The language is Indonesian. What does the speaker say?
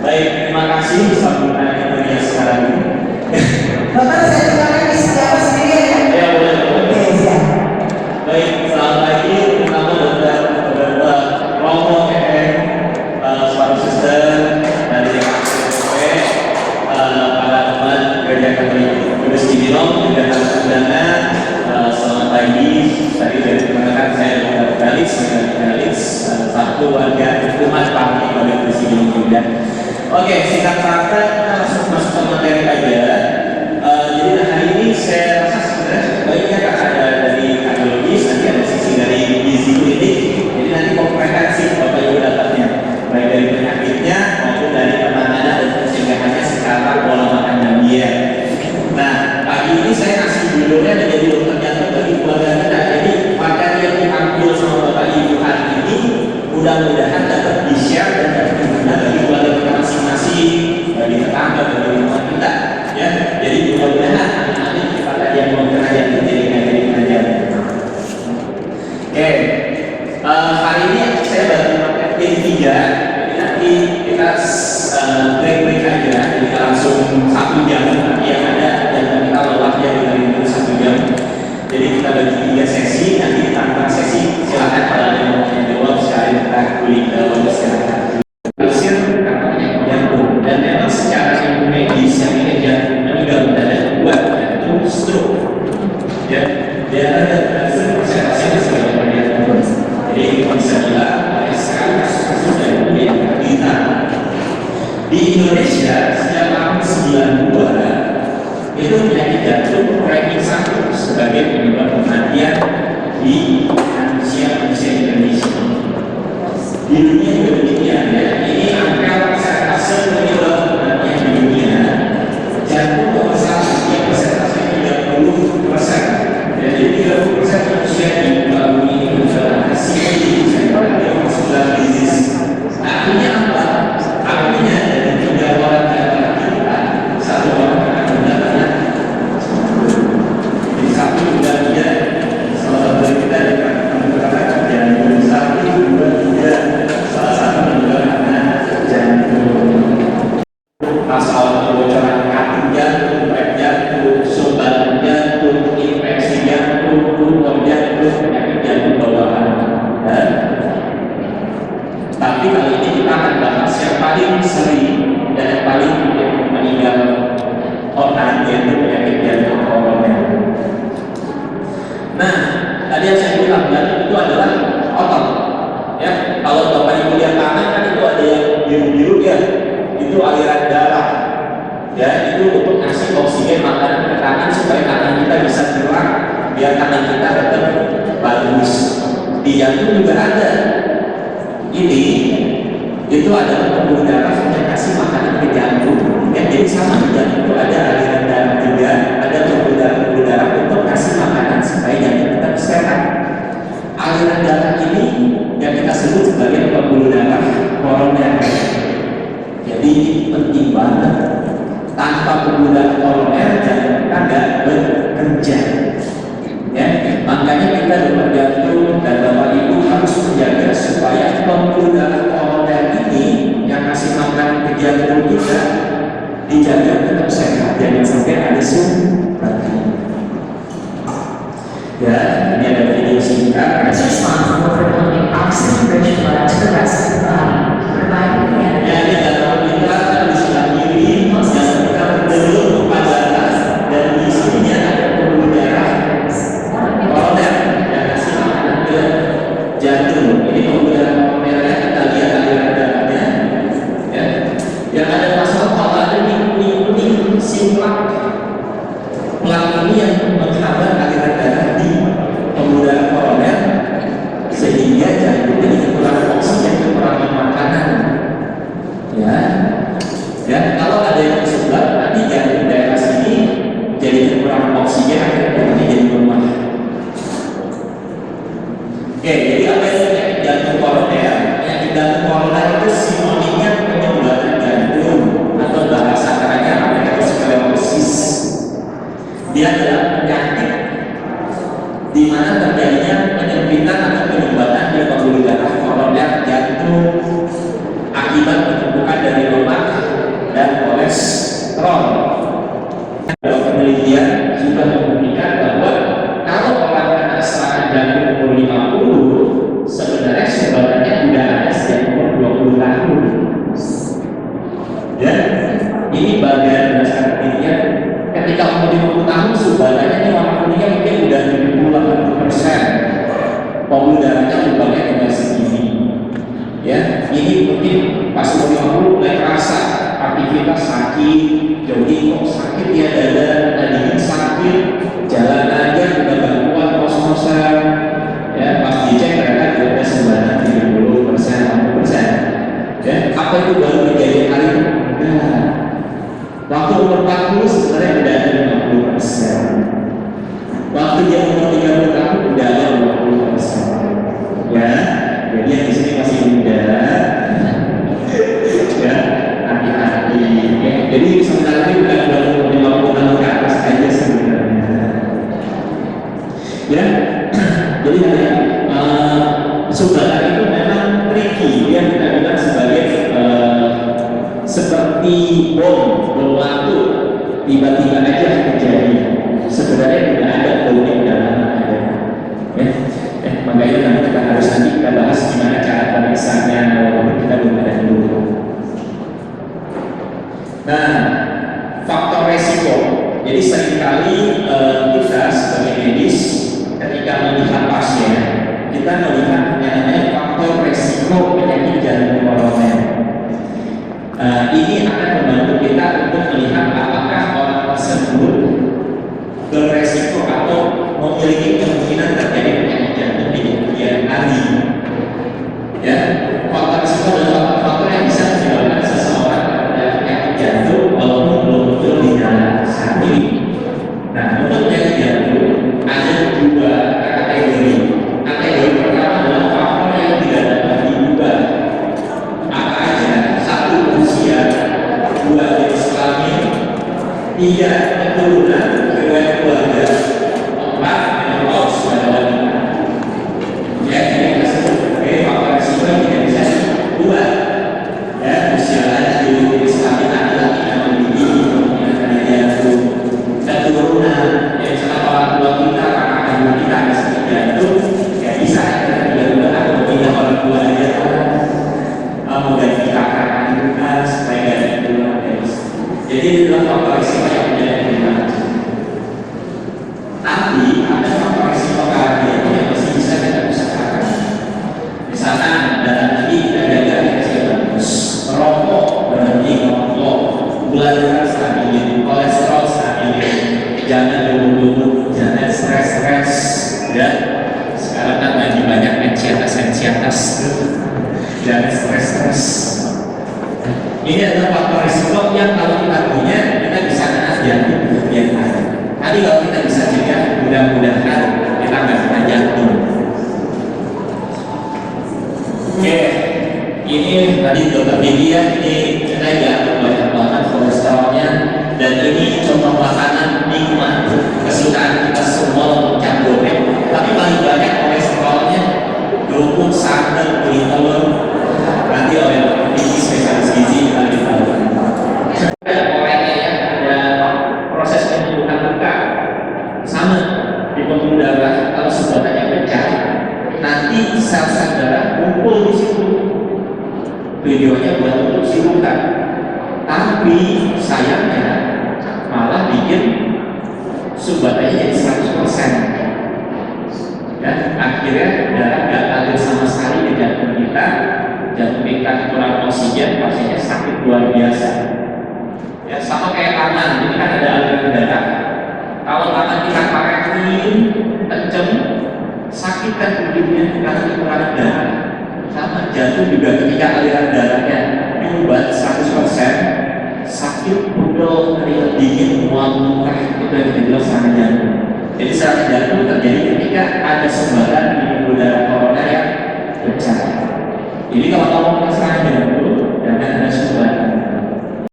Baik, terima kasih sambutan yang mulia sekarang ini. Bapak saya silakan di siapa sendiri ya? Ya boleh. Oke, siap. Baik, selamat pagi teman-teman dokter, Romo, suara suster dari DKP, para teman gereja Katolik Kudus Cibinong, juga tamu undangan. Selamat pagi. Tadi dari perkenalkan saya Dr. Felix, satu warga umat Pahmi Katolik Kudus Cibinong juga. Oke, singkat kata kita langsung masuk ke materi aja. Jadi hari ini saya rasa sebenarnya baiknya ada dari kardiologis, nanti ada sisi dari gizi klinik. Jadi nanti komprehensif Bapak Ibu dapatnya, baik dari penyakitnya maupun dari penanganan dan pencegahannya secara pola makan dan diet. Nah, pagi ini saya kasih judulnya menjadi dokter jantung bagi keluarga kita. Jadi materi yang diambil sama Bapak Ibu hari ini mudah-mudahan dapat di-share dan dapat diguna bagi keluarga kita masing-masing, bagi tetangga, bagi rumah kita. Ya, jadi mudah-mudahan amin kita tadi yang mau kerajaan jadi kerajaan. Oke, hari ini saya baru pakai tim 3, jadi nanti kita break aja, jadi langsung 1 jam nanti yang ada dan kita lelahnya dari 1 jam. Jadi kita bagi 3 sesi, nanti tanpa sesi silakan kalau ada yang mau jawab secara kita kulik silakan. Hasil katanya jantung dan memang secara ilmu medis yang ini jantung meninggal mendadak 2 yaitu stroke. Ya, dia ada persentase sebagai jantung. Jadi bisa bilang sekarang kasus dari dunia kita di Indonesia sejak tahun 92 itu penyakit jantung ranking 1 sebagai penyebab kematian di manusia Indonesia. Di dunia juga demikian ya. Ini angka persentase penyebab kematian di dunia jantung nomor 1 yang persentase 30%. Jadi 30% manusia di muka bumi ini menjalani COPD, cardiovascular disease. Artinya apa? Artinya dari 3 orang di antara kita 1 orang akan mendapatkan. Jadi 1 juga dia salah satu dari kita akan mendapatkan jantung 1, 2, 3. Salah satu juga karena jantung. Masalah kebocoran kating jantung, rem jantung, sumbat jantung, infeksi jantung, tumor jantung, penyakit jantung bawaan. Tapi kali ini kita akan bahas yang paling sering dan yang paling meninggal orang, yaitu penyakit jantung koroner. Nah, tadi yang saya bilang jantung itu adalah otot. Ya, kalau Bapak Ibu lihat tangan kan itu ada yang biru-biru ya, itu aliran darah. Ya, itu untuk ngasih oksigen makanan ke tangan supaya tangan kita bisa gerak, biar tangan kita tetap bagus. Di jantung juga ada. Ini itu adalah pembuluh darah yang kasih makanan ke jantung. Ya, jadi sama di jantung itu ada aliran darah juga, ada pembuluh darah untuk kasih makanan supaya jantung tetap sehat. Aliran darah ini yang kita sebut sebagai pembuluh darah koroner. Jadi penting banget. Tanpa pembuluh darah koroner jantung kita nggak bekerja. Ya, makanya kita dokter jantung dan Bapak Ibu harus menjaga supaya pembuluh darah koroner ini yang kasih makan ke jantung kita dijaga tetap sehat, jangan sampai ada sumbatan. Ya, ini ada video singkat. Responsible for pumping oxygen-rich blood to the rest of the body, providing the energy. Ya, ini dalam kita di sebelah kiri yang kita berdelur kepada atas dan di sininya ada pembuluh darah koroner yang kasih makanan ke jantung. Ini pembuluh darah koronernya kita lihat aliran darahnya. Ya, yang ada masalah kalau ada kuning simpang pelang ini yang menghambat aliran darah di pembuluh darah koroner sehingga jantung jadi kekurangan oksigen, kekurangan makanan. Ya, kalau ada yang sebelah nanti jantung daerah sini jadi kekurangan oksigen, akhirnya jadi lemah. Oke, jadi apa itu penyakit jantung koroner? Penyakit jantung koroner itu sinonimnya penyumbatan jantung atau bahasa kerennya atherosclerosis. Dia adalah penyakit di mana terjadinya penyempitan atau penyumbatan di pembuluh darah koroner jantung akibat penumpukan dari lemak ini bagian berdasarkan penelitian ketika umur 50 tahun suhu badannya ini warna kuningnya mungkin udah 70-80%, pembuluh darahnya lubangnya tinggal segini. Ya, ini mungkin pas umur 50 mulai terasa aktivitas sakit, jogging kok sakit ya, dada, dingin sakit, jalan aja udah gak kuat, kos-kosan. Ya, pas dicek ternyata juga sebanyak 30%, 40%. Ya, apa itu baru kejadian kali ini? Enggak. Waktu umur 40 sebenarnya udah ada 50%. Waktu dia umur 30 tahun udah ada 20%. Ya, jadi yang di sini masih muda. Ya, hati-hati. Ya, jadi sebenarnya bukan umur 50 tahun ke atas aja sebenarnya. Ya, jadi saudara itu memang tricky, dia kita bilang sebagai seperti bom waktu tiba-tiba aja terjadi. Sebenarnya tidak ada bomnya dalam ada. Ya, makanya nanti kita harus nanti kita bahas gimana cara pemeriksaannya, walaupun kita belum ada dulu. Nah, faktor resiko. Jadi seringkali kita sebagai medis ketika melihat pasien, kita melihat yang namanya faktor resiko penyakit jantung koroner. Ini akan membantu kita untuk melihat apakah orang tersebut beresiko atau memiliki kemungkinan terjadi penyakit jantung di kemudian hari. Ya, faktor resiko adalah faktor yang bisa menyebabkan seseorang terkena penyakit jantung walaupun belum muncul di dalam saat ini. Nah, untuk penyakit jantung ada dua kategori. Kategori pertama adalah faktor yang tidak dapat diubah. Apa aja? Satu, usia. Dua, jenis kelamin. Tiga, keturunan. Kedua, keluarga. Empat, menopause pada wanita. Ya, jadi kita sebut faktor resiko yang tidak bisa diubah. Ya, usia lanjut, jenis kelamin laki-laki yang memiliki kemungkinan terjadi jantung. Keturunan, ya misalnya orang tua kita, kakak ibu kita ada sakit jantung, ya bisa kita tiba-tiba atau pindah orang tua aja, mau ganti kakak kita supaya gak ada keturunan. Jadi itu adalah faktor risiko yang menjadi pertimbangan. Tapi ada faktor risiko kehadiran yang masih bisa kita usahakan. Misalkan dalam ini kita jaga infeksi bagus, merokok berhenti merokok, gula darah stabil, kolesterol stabil, jangan dulu-dulu, jangan stres-stres, ya. Sekarang kan lagi banyak anxiety-anxiety, jangan stres-stres. Ini adalah faktor risiko yang kalau kita punya, kita bisa kena jantung kemudian hari. Tapi kalau kita bisa cegah, mudah-mudahan kita nggak kena jantung. Oke, ini tadi dokter Bibi ya, ini kita jatuh banyak banget kolesterolnya, dan ini contoh makanan nikmat kesukaan kita semua untuk campurnya. Tapi paling banyak kolesterolnya kerupuk, santan, kulit telur. Nanti oleh dokter Bibi spesialis gizi kita tahu. Ada orangnya ya, ada proses penyembuhan luka sama di pembuluh darah. Kalau sebenarnya pecah, nanti sel-sel darah kumpul di situ. Videonya buat tutup si luka, tapi sayangnya malah bikin sumbernya jadi 100%. Dan akhirnya darah nggak ngalir sama sekali di jantung kita. Jantung kita kurang oksigen, pasiennya sakit luar biasa. Ya, sama kayak tangan, ini kan ada aliran darah. Kalau tangan kita karetin, kenceng, sakit kan kulitnya karena kekurangan darah. Sama jantung juga ketika aliran darahnya diubah 100%, sakit, pegel, keringat dingin, mual, muntah, itu yang dibilang serangan jantung. Jadi serangan jantung terjadi ketika ada sumbaran di pembuluh darah koroner yang pecah. Jadi kalau ngomong serangan jantung, jangan